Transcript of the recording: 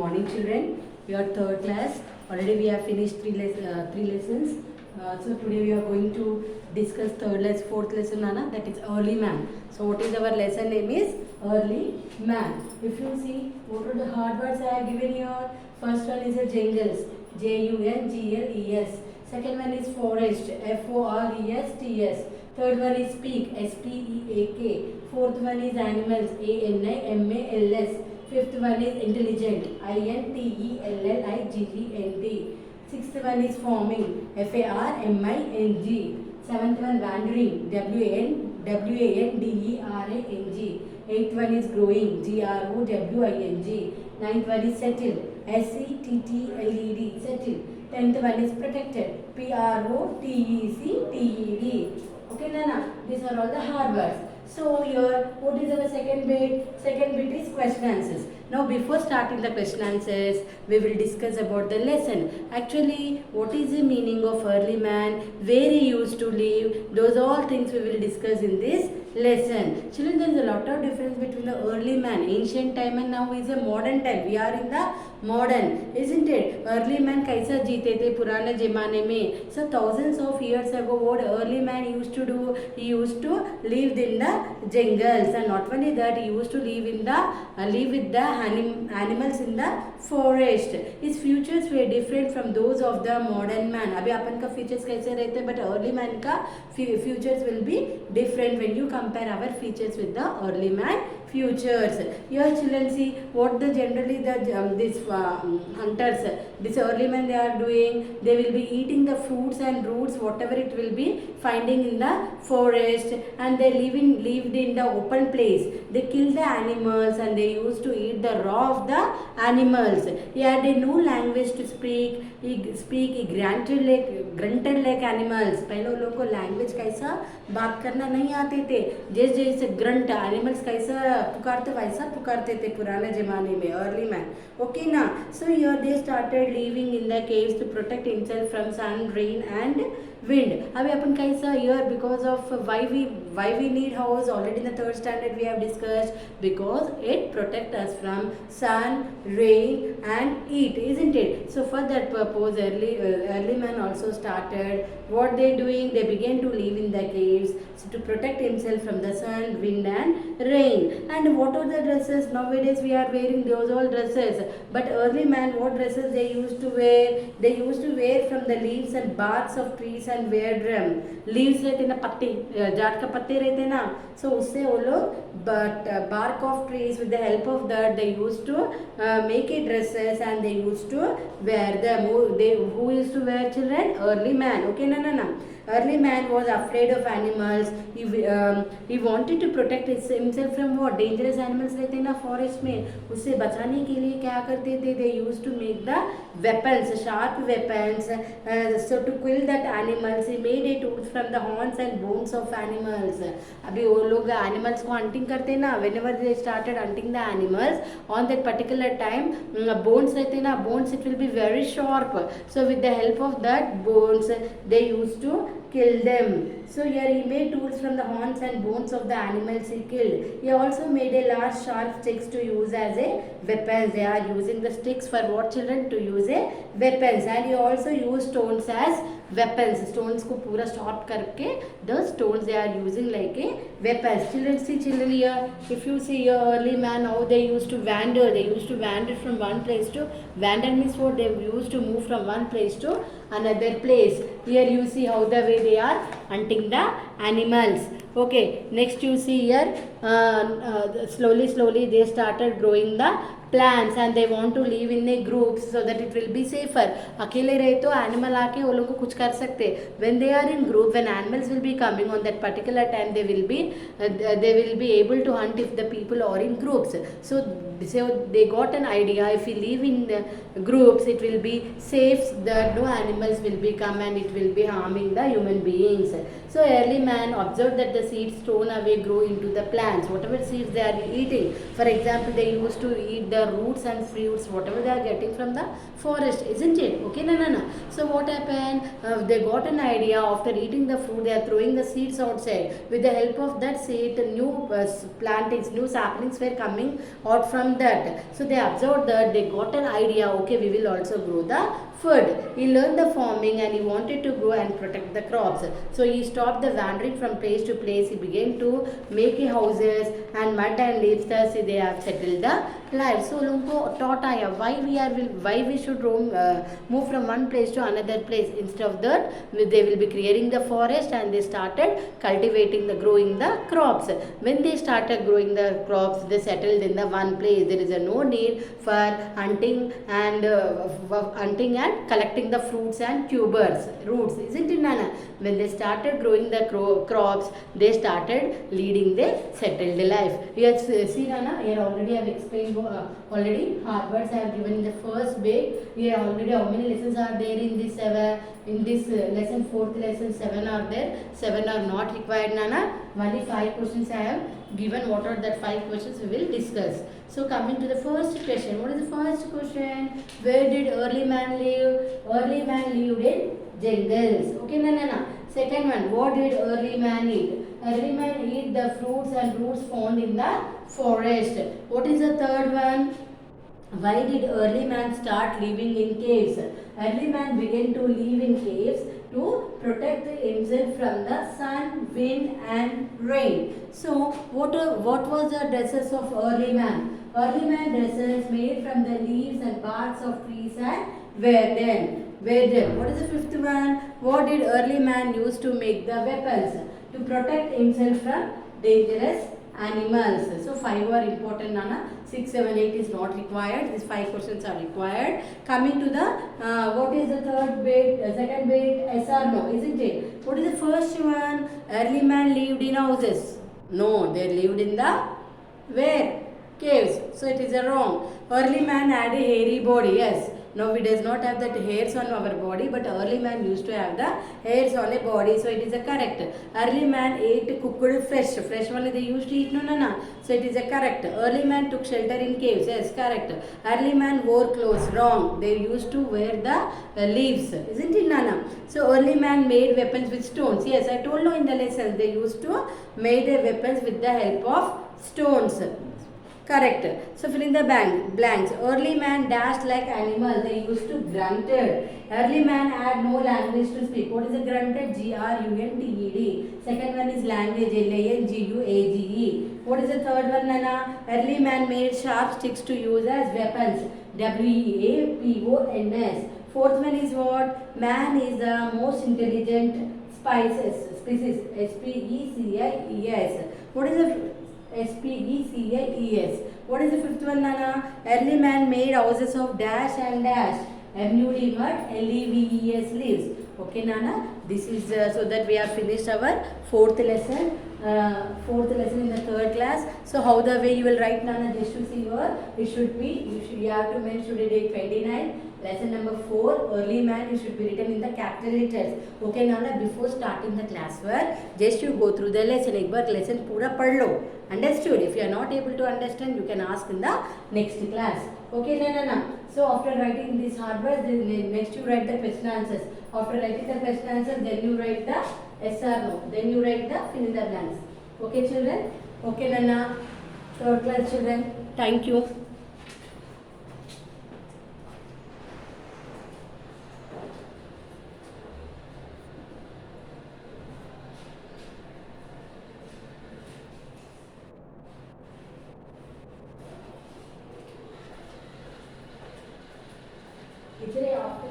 morning, children. We are third class. Already we have finished three lessons. So today we are going to discuss fourth lesson, Nana. That is early man. So what is our lesson name is early man. If you see what are the hard words I have given here. First one is a jungles. Jungles. Second one is forest. Forest. Third one is speak. Speak. Fourth one is animals. Animals. Fifth one is intelligent. Intelligent. Sixth one is farming. Farming. Seventh one wandering. Wandering. Eighth one is growing. Growing. Ninth one is settled. Settled. Settled. Tenth one is protected. Protected. Okay, Nana. These are all the hard words. So here, what is our second bit? Second bit is question answers. Now before starting the question answers, we will discuss about the lesson. Actually, what is the meaning of early man? Where he used to live? Those all things we will discuss in this lesson. Children, there is a lot of difference between the early man, ancient time, and now is a modern time. We are in the modern, isn't it? Early man kaisa jeete the purane zamane mein. So thousands of years ago, what early man used to do? He used to live in the jungles, and not only that, he used to live with the animals in the forest. His features were different from those of the modern man. अभी अपन का features कैसे रहते हैं, but early man का features will be different when you compare our features with the early man features. Here children see what the generally these hunters, this early man they are doing. They will be eating the fruits and roots whatever it will be finding in the forest, and they lived in the open place. They kill the animals and they used to eat the raw of the animals. He had no language to speak. He grunted like animals. पहले लोगों को language कैसा बात करना नहीं आते थे. जैसे grunt animals कैसा पुकारते वैसा पुकारते थे पुराने जमाने में early man. Okay ना. So here they started living in the caves to protect himself from sun, rain and wind. अभी अपन कैसा here because of why we need house. Already in the third standard we have discussed, because it protect us from sun, rain and heat, isn't it? So for that purpose early man also started what they doing. They began to live in the caves to protect himself from the sun, wind and rain. And what are the dresses? Nowadays we are wearing those all dresses, but early man what dresses they used to wear? They used to wear from the leaves and barks of trees and wear them. Leaves रहते ना, पत्ते जाट का पत्ते रहते ना, so उससे वो लोग bark of trees, with the help of that they used to make it dresses and they used to wear them. Who used to wear, children? Early man. Okay, no. Early man was afraid of animals. He wanted to protect himself from what? Dangerous animals रहते ना forest में, उससे बचाने के लिए क्या करते थे? They used to make the weapons, sharp weapons. So to kill that animals, he made a tools from the horns and bones of animals. अभी वो लोग animals को hunting करते ना, whenever they started hunting the animals, on that particular time bones रहते ना, bones it will be very sharp. So with the help of that bones, they used to kill them. So here he made tools from the horns and bones of the animals he killed. He also made a large sharp sticks to use as a weapons. They are using the sticks for what, children? To use a weapons. And he also used stones as weapons. Stones को पूरा sharp करके the stones they are using like a weapons. Children here, if you see your early man, how they used to wander. They used to wander from one place to wander means what? They used to move from one place to another place. Here you see how the way they are hunting the animals. Okay, next you see here slowly they started growing the plants and they want to live in a groups so that it will be safer. अकेले रहे तो animal आके वो लोग को कुछ कर सकते. When they are in group, when animals will be coming on that particular time, they will be able to hunt if the people are in groups. So they got an idea, if we live in groups, it will be safe that no animals will be come and it will be harming the human beings. So early man observed that the seeds thrown away grow into the plants. Whatever seeds they are eating, for example, they used to eat the roots and fruits, whatever they are getting from the forest, isn't it? Okay, no. So what happened? They got an idea after eating the fruit, they are throwing the seeds outside. With the help of that seed, new plantings, new saplings were coming out from that. So they observed that, they got an idea, okay, we will also grow the food. He learned the farming and he wanted to grow and protect the crops. So he stopped the wandering from place to place. He began to make houses and mud and leaves. Thus they have settled the life. So उनको taught आया why we should move from one place to another place. Instead of that, they will be creating the forest and they started cultivating growing the crops. When they started growing the crops, they settled in the one place. There is no need for hunting and collecting the fruits and tubers, roots, isn't it, Nana? When they started growing the crops, they started leading the settled life. Here, see, Nana, here already I have explained already. Hard words I have given in the first bit. Here already how many lessons are there in this lesson? Fourth lesson, 7 are there. 7 are not required, Nana. Only 5 questions I have given. What are that 5 questions we will discuss. So coming to the first question. What is the first question? Where did early man live? Early man lived in jungles. Okay, no. Second one. What did early man eat? Early man eat the fruits and roots found in the forest. What is the third one? Why did early man start living in caves? Early man began to live in caves to protect himself from the sun, wind and rain. So what was the dresses of early man? Early man dresses made from the leaves and barks of trees and were then. What is the fifth one? What did early man use to make the weapons? To protect himself from dangerous animals. So 5 are important, Nana. 6, 7, 8 is not required. These 5 questions are required. Coming to the what is the third bit? Second bit, yes or no, isn't it? What is the first one? Early man lived in houses. No, they lived in the where? Caves. So it is a wrong. Early man had a hairy body. Yes. Now we does not have that hairs on our body, but early man used to have the hairs on a body, so it is a correct. Early man ate cooked fresh only they used to eat, no. So it is a correct. Early man took shelter in caves, yes, correct. Early man wore clothes, wrong. They used to wear the leaves, isn't it, Nana? So early man made weapons with stones. Yes, I told you in the lesson they used to made their weapons with the help of stones. Correct. So fill in the blanks. Early man dashed like animal. They used to grunted. Early man had no language to speak. What is a grunted? Grunted. Second one is language. Language. What is the third one, Nana? Early man made sharp sticks to use as weapons. Weapons. Fourth one is what? Man is the most intelligent species. Species. What is the species. What is the fifth one, Nana? Early man made houses of dash and dash. MUD mud, LEVES leaves. Okay, Nana. This is so that we have finished our fourth lesson. Fourth lesson in the third class. So how the way you will write, Nana? Just to see here, it should be. You have to mention today 29. Lesson number 4, early man, you should be written in the capital letters. Okay, Nana, before starting the class work, just you go through the lesson. एक बार lesson पूरा पढ़ लो. Understood? If you are not able to understand, you can ask in the next class. Okay, Nana. So after writing these hard words, next you write the question answers. After writing the question answers, then you write the yes or no. Then you write the fill in the blanks. Okay, children? Okay, Nana. Third class children. Thank you. इतने आपको